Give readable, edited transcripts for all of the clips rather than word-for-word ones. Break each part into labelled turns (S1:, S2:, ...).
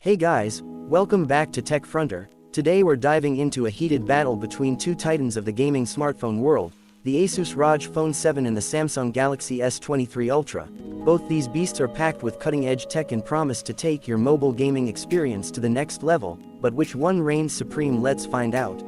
S1: Hey guys, welcome back to TECHFRONTER. Today we're diving into a heated battle between two titans of the gaming smartphone world, the Asus ROG Phone 7 and the Samsung Galaxy S23 Ultra. Both these beasts are packed with cutting-edge tech and promise to take your mobile gaming experience to the next level, but which one reigns supreme? Let's find out.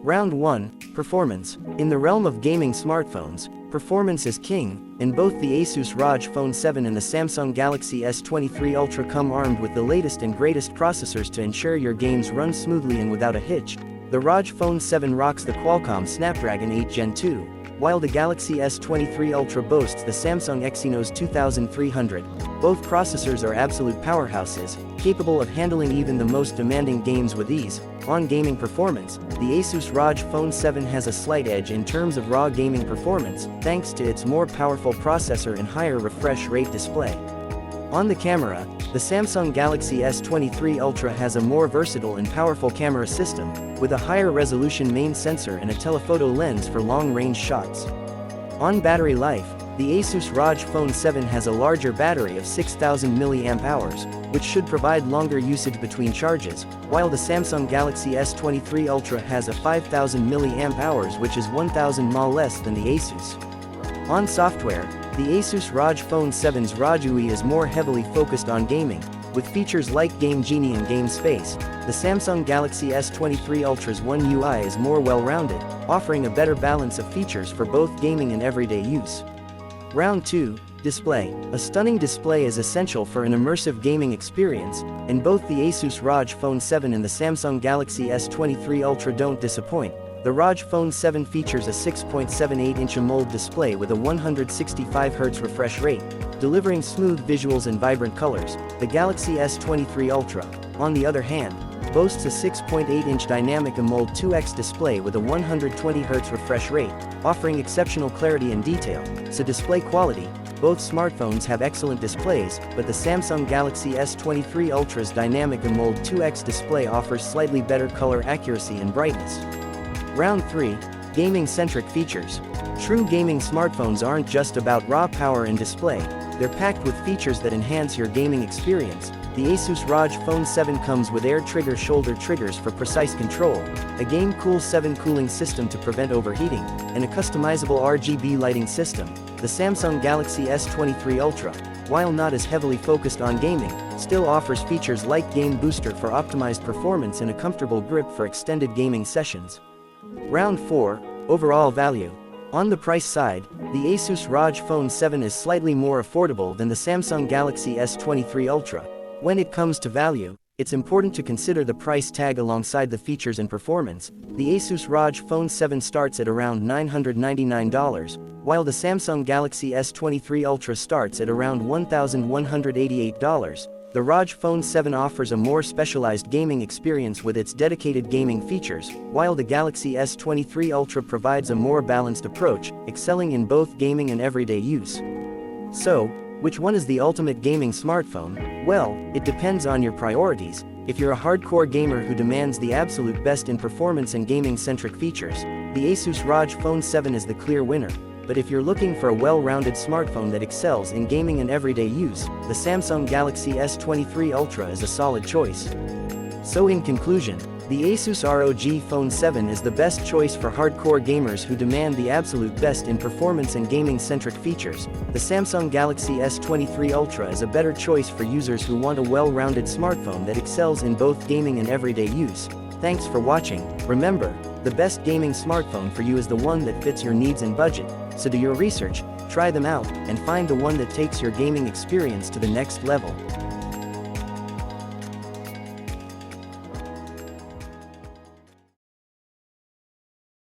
S1: Round 1, Performance. In the realm of gaming smartphones, performance is king, and both the Asus ROG Phone 7 and the Samsung Galaxy S23 Ultra come armed with the latest and greatest processors to ensure your games run smoothly and without a hitch. The ROG Phone 7 rocks the Qualcomm Snapdragon 8 Gen 2, while the Galaxy S23 Ultra boasts the Samsung Exynos 2300. Both processors are absolute powerhouses, capable of handling even the most demanding games with ease. On gaming performance, the Asus ROG Phone 7 has a slight edge in terms of raw gaming performance, thanks to its more powerful processor and higher refresh rate display. On the camera, the Samsung Galaxy S23 Ultra has a more versatile and powerful camera system, with a higher resolution main sensor and a telephoto lens for long-range shots. On battery life, the Asus ROG Phone 7 has a larger battery of 6000 mAh, which should provide longer usage between charges, while the Samsung Galaxy S23 Ultra has a 5000 mAh, which is 1000 mAh less than the Asus. On software, the Asus ROG Phone 7's ROG UI is more heavily focused on gaming, with features like Game Genie and Game Space. The Samsung Galaxy S23 Ultra's One UI is more well-rounded, offering a better balance of features for both gaming and everyday use. Round 2, Display. A stunning display is essential for an immersive gaming experience, and both the Asus ROG Phone 7 and the Samsung Galaxy S23 Ultra don't disappoint. The ROG Phone 7 features a 6.78-inch AMOLED display with a 165Hz refresh rate, delivering smooth visuals and vibrant colors. The Galaxy S23 Ultra, on the other hand, boasts a 6.8-inch dynamic AMOLED 2X display with a 120Hz refresh rate, offering exceptional clarity and detail. So display quality, both smartphones have excellent displays, but the Samsung Galaxy S23 Ultra's dynamic AMOLED 2X display offers slightly better color accuracy and brightness. Round 3, Gaming-centric features. True gaming smartphones aren't just about raw power and display, they're packed with features that enhance your gaming experience. The Asus ROG Phone 7 comes with air trigger shoulder triggers for precise control, a Game Cool 7 cooling system to prevent overheating, and a customizable RGB lighting system. The Samsung Galaxy S23 Ultra, while not as heavily focused on gaming, still offers features like Game Booster for optimized performance and a comfortable grip for extended gaming sessions. Round 4, Overall value. On the price side, the Asus ROG Phone 7 is slightly more affordable than the Samsung Galaxy S23 Ultra. When it comes to value, it's important to consider the price tag alongside the features and performance. The Asus ROG Phone 7 starts at around $999, while the Samsung Galaxy S23 Ultra starts at around $1,188. The ROG Phone 7 offers a more specialized gaming experience with its dedicated gaming features, while the Galaxy S23 Ultra provides a more balanced approach, excelling in both gaming and everyday use. So, which one is the ultimate gaming smartphone? Well, it depends on your priorities. If you're a hardcore gamer who demands the absolute best in performance and gaming-centric features, the Asus ROG Phone 7 is the clear winner. But if you're looking for a well-rounded smartphone that excels in gaming and everyday use, the Samsung Galaxy S23 Ultra is a solid choice. So in conclusion, the Asus ROG Phone 7 is the best choice for hardcore gamers who demand the absolute best in performance and gaming-centric features. The Samsung Galaxy S23 Ultra is a better choice for users who want a well-rounded smartphone that excels in both gaming and everyday use. Thanks for watching. Remember, the best gaming smartphone for you is the one that fits your needs and budget. So do your research, try them out, and find the one that takes your gaming experience to the next level.